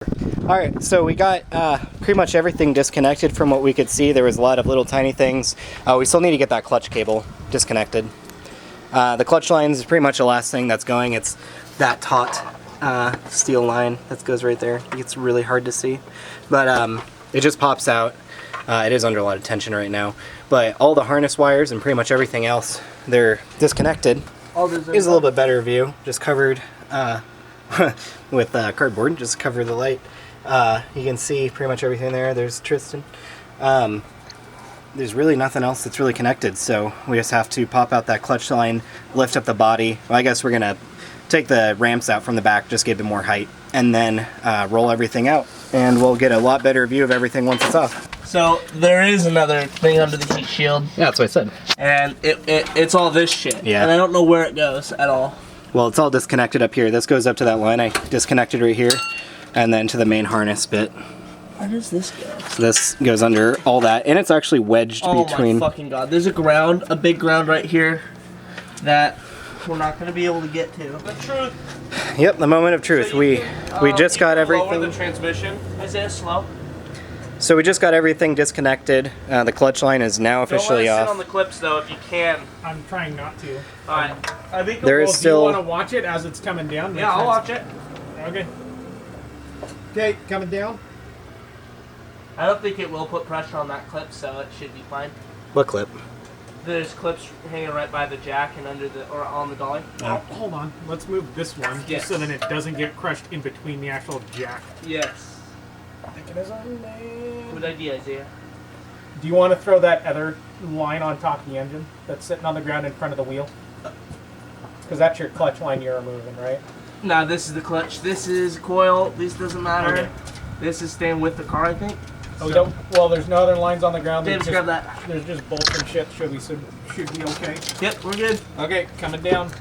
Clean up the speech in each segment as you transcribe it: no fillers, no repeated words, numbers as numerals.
Alright, so we got pretty much everything disconnected from what we could see. There was a lot of little tiny things. We still need to get that clutch cable disconnected. The clutch line is pretty much the last thing that's going. It's that taut steel line that goes right there. It's really hard to see, but it just pops out. It is under a lot of tension right now, but all the harness wires and pretty much everything else, they're disconnected. Here's a little bit better view, just covered with cardboard, just cover the light. You can see pretty much everything there. There's Tristan. There's really nothing else that's really connected, so we just have to pop out that clutch line, lift up the body. Well, I guess we're gonna take the ramps out from the back, just give it more height, and then roll everything out, and we'll get a lot better view of everything once it's off. So there is another thing under the heat shield. Yeah, that's what I said. And it's all this shit. Yeah. And I don't know where it goes at all. Well, it's all disconnected up here. This goes up to that line I disconnected right here, and then to the main harness bit. Where does this go? So this goes under all that, and it's actually wedged between. Oh my fucking god! There's a big ground right here that we're not going to be able to get to. The truth. Yep, the moment of truth. So we just got everything. Lower the transmission. Is it slow? So we just got everything disconnected. The clutch line is now officially Don't let it off. sit on the clips though, if you can. I'm trying not to. Alright. I think there is still. Do you want to watch it as it's coming down? Yeah, I'll watch it. Okay. Okay, coming down. I don't think it will put pressure on that clip, so it should be fine. What clip? There's clips hanging right by the jack and under the or on the dolly. Oh, hold on. Let's move this one just so that it doesn't get crushed in between the actual jack. Yes. I think it is on there. Good idea, Isaiah. Do you want to throw that other line on top of the engine that's sitting on the ground in front of the wheel? Because that's your clutch line you're removing, right? No, this is the clutch. This is coil. This doesn't matter. Okay. This is staying with the car, I think. Oh, we don't. Well, there's no other lines on the ground. Davis, grab that. There's just bolts and shit. Should be okay. Yep, we're good. Okay, coming down.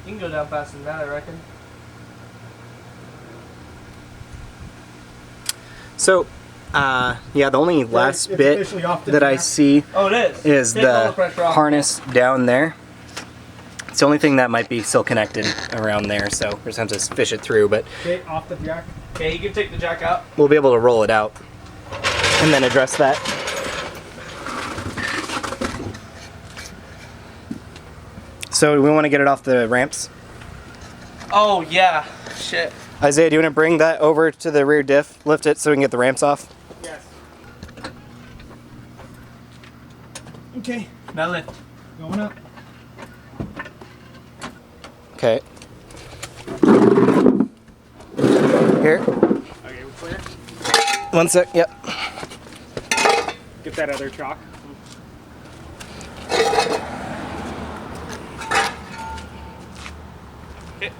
You can go down faster than that, I reckon. So, yeah, the only last it's bit officially off the that I jack. see Oh, it is Take all the pressure off. harness down there. It's the only thing that might be still connected around there, so we're just going to have to fish it through, but Okay, off the jack. Okay, you can take the jack out. we'll be able to roll it out and then address that. So we want to get it off the ramps. Oh, yeah. Shit. Isaiah, do you want to bring that over to the rear diff, lift it so we can get the ramps off? Yes. Okay, Now lift. going up. Okay. Here. Okay, we're clear. One sec, yep. Get that other chalk. Okay.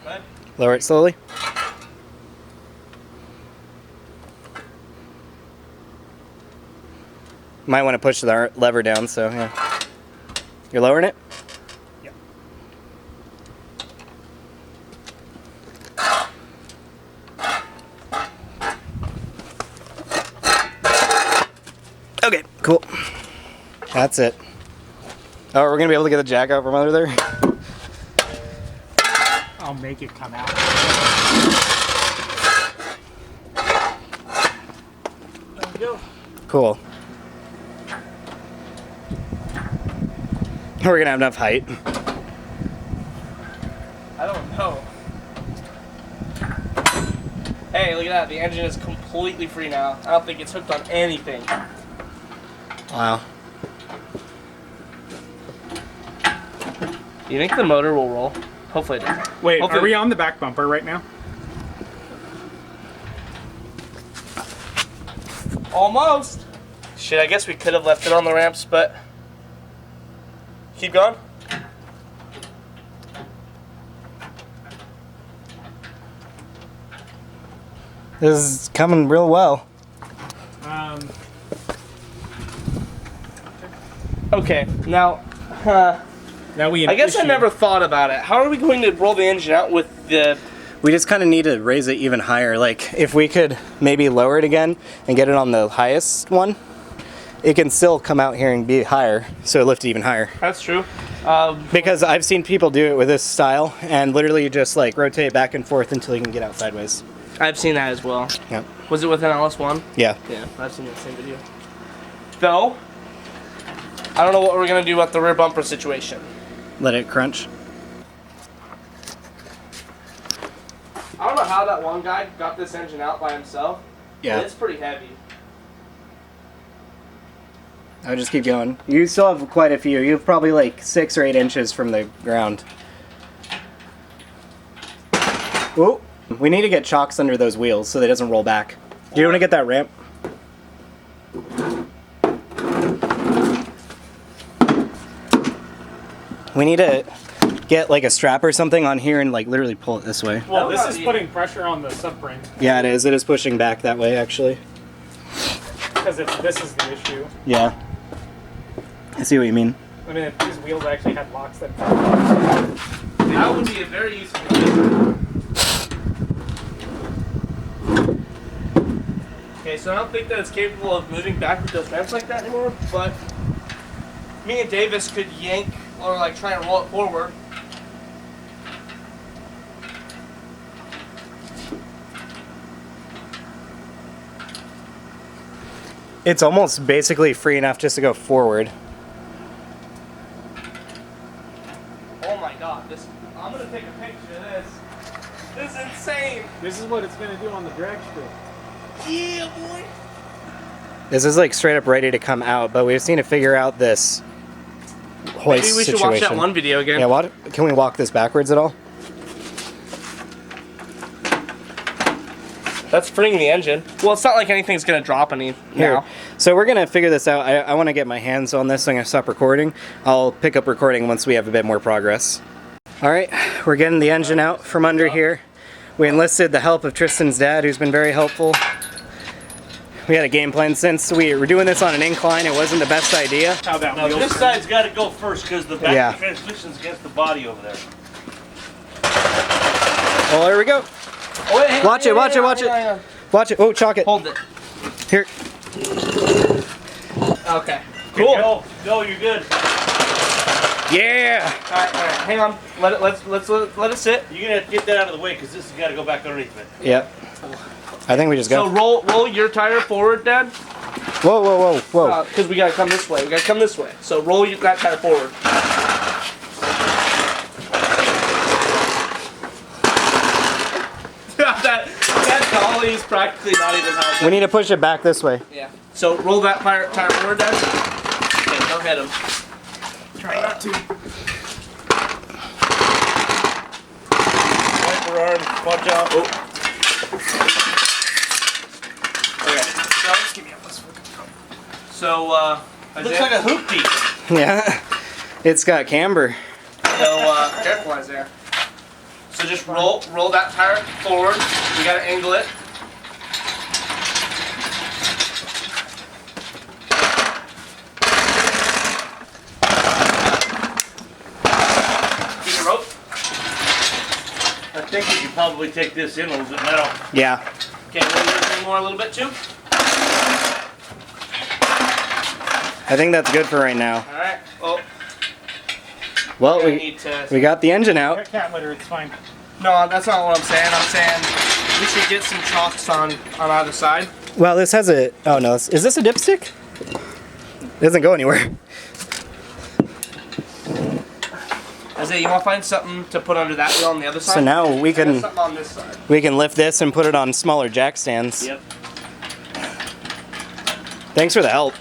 Right. Lower it slowly. Might want to push the lever down, so yeah. You're lowering it? Yep. Okay, cool. That's it. Oh, we're gonna be able to get the jack out from under there? I'll make it come out. There we go. Cool. We're gonna have enough height. I don't know. Hey, look at that. The engine is completely free now. I don't think it's hooked on anything. Wow. Do you think the motor will roll? Hopefully it does. Wait, Hopefully- are we on the back bumper right now? Almost. Shit, I guess we could have left it on the ramps, but... Keep going. This is coming real well. Okay, now... Now we. I guess I never thought about it. How are we going to roll the engine out with the We just kind of need to raise it even higher. Like, if we could maybe lower it again and get it on the highest one, it can still come out here and be higher, so it lifts even higher. That's true. Because I've seen people do it with this style, and literally just like rotate it back and forth until you can get out sideways. I've seen that as well. Yeah. Was it with an LS1? Yeah. Yeah, I've seen that same video. Though, I don't know what we're gonna do about the rear bumper situation. Let it crunch. I don't know how that one guy got this engine out by himself. Yeah. But it's pretty heavy. I would just keep going. You still have quite a few. You have probably like 6 or 8 inches from the ground. Whoa. We need to get chocks under those wheels so that it doesn't roll back. Do you want to get that ramp? We need to get like a strap or something on here and like literally pull it this way. Well, this is putting pressure on the subframe. Yeah, it is. It is pushing back that way, actually. Because this is the issue. Yeah. I see what you mean. I mean, if these wheels actually had locks that... That would be a very useful thing. Okay, so I don't think that it's capable of moving back with those ramps like that anymore, but me and Davis could yank or like try and roll it forward. It's almost basically free enough just to go forward. Oh my god, I'm gonna take a picture of this. This is insane. This is what it's going to do on the drag strip. Yeah, boy. This is like straight up ready to come out, but we just need to figure out this hoist Maybe we should situation. watch that one video again. Yeah, can we walk this backwards at all? That's freeing the engine. Well, it's not like anything's gonna drop any Here. now. So we're gonna figure this out. I want to get my hands on this, so I'm gonna stop recording. I'll pick up recording once we have a bit more progress. All right, we're getting the engine out from under here. We enlisted the help of Tristan's dad, who's been very helpful. We had a game plan. Since we were doing this on an incline, it wasn't the best idea. How that No, wheel this turns. side's got to go first because the back Yeah. transmission's against the body over there. Oh, there we go. Oh, wait, hang on, Watch it, watch it, watch hang on, it. hang on. Watch it. Oh, chalk it. Hold it. Here. Okay. Cool. Cool. Go, you're good. Yeah. All right, hang on. Let it sit. You're gonna have to get that out of the way because this has got to go back underneath it. Yep. I think we just So go. roll your tire forward, Dad. Whoa, whoa, whoa, whoa. Because we gotta come this way. We gotta come this way. So roll that tire forward. that dolly is practically not even helping. We need to push it back this way. Yeah. So roll that tire forward, Dad. Okay, don't hit him. Try not to. Wiper arm, watch out. Oh. Okay. So, Looks like a hoop piece. Yeah. It's got camber. careful, Isaiah. So just roll that tire forward. You gotta angle it. Keep the rope. I think we could probably take this in a little bit now. Yeah. Okay, roll your thing more a little bit too. I think that's good for right now. All right. Oh, Well, we we need to. we got the engine out. Cat litter, it's fine. No, that's not what I'm saying. I'm saying we should get some chocks on either side. Well, this has a. Oh no, is this a dipstick? It doesn't go anywhere. Isaiah, you want to find something to put under that wheel on the other side? So now we I got can something on this side. lift this and put it on smaller jack stands. Yep. Thanks for the help.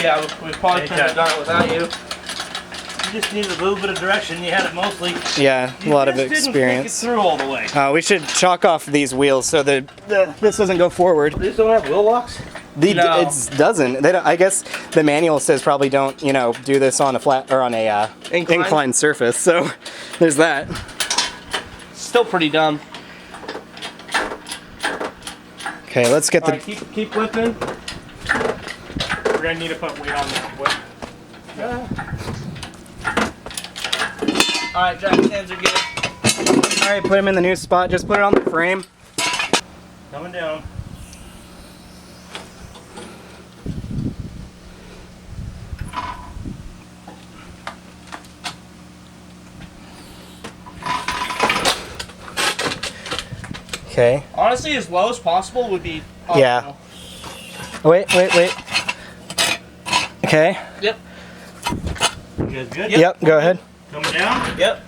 Yeah, we probably couldn't have done it without you. You just needed a little bit of direction. You had it mostly. Yeah, a lot of You just experience. Didn't think it through all the way. We should chalk off these wheels so that this doesn't go forward. These don't have wheel locks? No. It doesn't. They don't. I guess the manual says probably don't, do this on a flat or on a Incline? inclined surface. So there's that. Still pretty dumb. Okay, let's get the. Alright, keep lifting. We're going to need to put weight on that whip. Alright, jack stands are good. All right, put him in the new spot. Just put it on the frame. Coming down. Okay. Honestly, as low as possible would be. Yeah. Wait. Okay. Yep. You guys good? Yep. Go ahead. Coming down? Yep.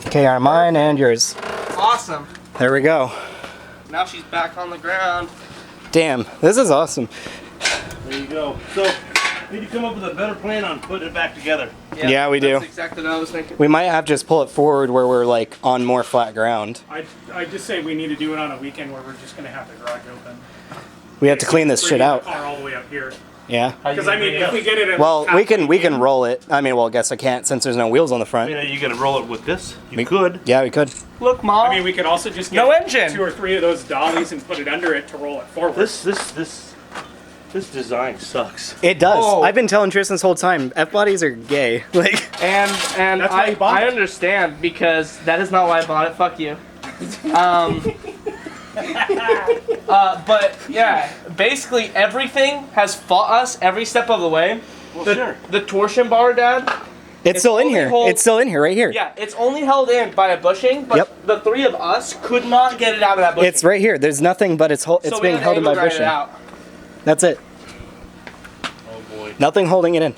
Okay, are mine and yours. Awesome. There we go. Now she's back on the ground. Damn, this is awesome. There you go. So, we need to come up with a better plan on putting it back together. Yeah, we do. That's exactly what I was thinking. We might have to just pull it forward where we're like on more flat ground. I just say we need to do it on a weekend where we're just gonna have the garage open. We have to clean this shit Bring the out. car all the way up here. Yeah. Because I mean, if we get it in Well, we can roll it. I mean, well, I guess I can't since there's no wheels on the I front. mean, are you gonna roll it with this? You could. Yeah, we could. Look, Mom. I mean, we could also just get No engine. 2 or 3 of those dollies and put it under it to roll it forward. This design sucks. It does. Oh. I've been telling Tristan this whole time. F bodies are gay. Like. And That's why you bought I it. understand because that is not why I bought it. Fuck you. But yeah, basically everything has fought us every step of the way. Well, the, sure. the torsion bar, Dad. It's still in only here. hold- It's still in here, right here. Yeah, it's only held in by a bushing, but Yep. the 3 of us could not get it out of that bushing. It's right here. There's nothing but it's So we being had to held in by angle grind it bushing. out. That's it. Oh boy. Nothing holding it in.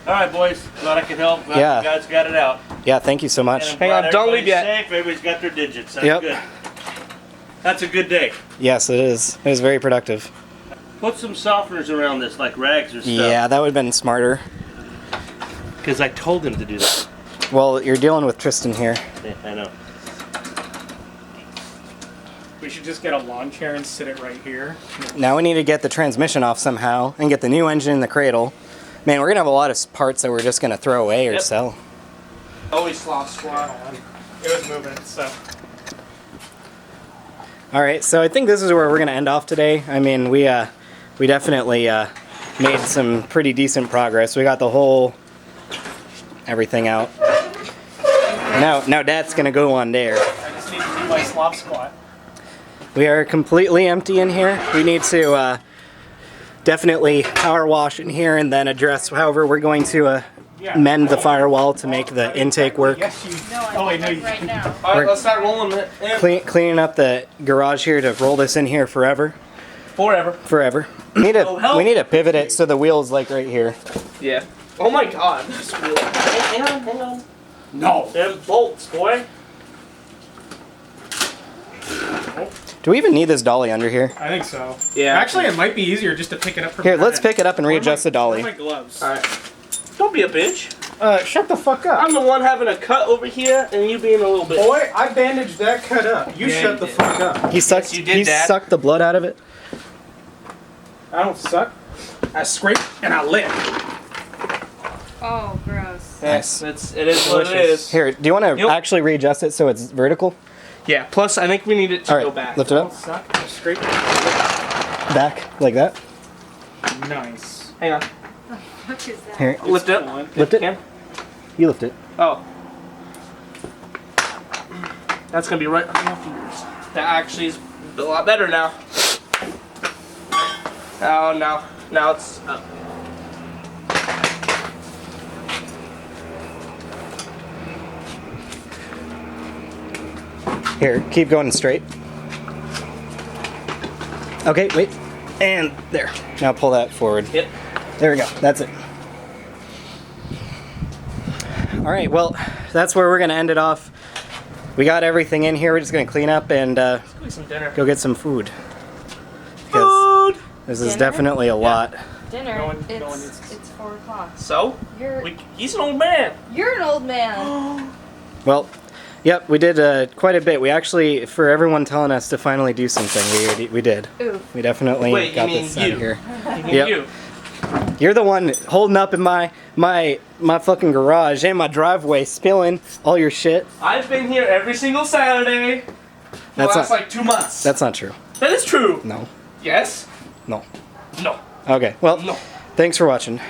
All right, boys. Glad I could help. Glad Yeah. you guys got it out. Yeah, thank you so And much. I'm Hang glad on, don't leave everybody's yet. Safe. Everybody's got their digits. That's Yep. good. That's a good day. Yes, it is. It was very productive. Put some softeners around this, like rags or stuff. Yeah, that would have been smarter. Because I told him to do that. Well, you're dealing with Tristan here. Yeah, I know. We should just get a lawn chair and sit it right here. Now we need to get the transmission off somehow and get the new engine in the cradle. Man, we're gonna have a lot of parts that we're just gonna throw away or Yep. sell. Always slop squat. It was moving, so. All right, so I think this is where we're gonna end off today. I mean, we definitely made some pretty decent progress. We got the whole everything out. Now Dad's gonna go on there. I just need to do my slop squat. We are completely empty in here. We need to definitely power wash in here and then address however we're going to mend the firewall to make the intake work. Yes, you. No, I Oh, I want know that you. right now. All We're- right, let's start rolling it in. Cleaning up the garage here to roll this in here forever. Forever. We need Oh, help. to pivot it so the wheel's like right here. Yeah. Oh my God. This wheel. Hang on. No. Them bolts, boy. Do we even need this dolly under here? I think so. Yeah. Actually, it might be easier just to pick it up from Here, the let's end. pick it up and Where are readjust my- the dolly. where are my gloves? All right. Don't be a bitch. Shut the fuck up. I'm the one having a cut over here, and you being a little bitch. Boy, I bandaged that cut up. You Yeah, shut you the did. fuck up. He sucked. you did, he Dad. sucked the blood out of it. I don't suck. I scrape and I lick. Oh, gross. Nice. It is what it Delicious. is. Here, do you want to Yep. actually readjust it so it's vertical? Yeah. Plus, I think we need it to All right, go back. lift it I up, don't suck. I scrape. back like that. Nice. Hang on. What is that? Here, Lift it. fun. lift it. Can? You lift it. Oh. That's gonna be right on your fingers. That actually is a lot better now. Oh, now it's up. Here, keep going straight. Okay, wait. And there. Now pull that forward. Yep. There we go. That's it. All right, well, that's where we're going to end it off. We got everything in here. We're just going to clean up and Go eat some dinner. go get some food. Because Food. this is Dinner? definitely a lot. Dinner. No one it's needs- it's 4 o'clock. So, You're he's an old man. you're an old man. Well, yep, we did quite a bit. We actually, for everyone telling us to finally do something, we did. Ooh. We definitely Wait, you got mean this out you? of here. You. Yep. You're the one holding up in my fucking garage and my driveway, spilling all your shit. I've been here every single Saturday for the That's last not- like 2 months. That's not true. That is true. No. Yes. No. No. Okay. Well, No. thanks for watching.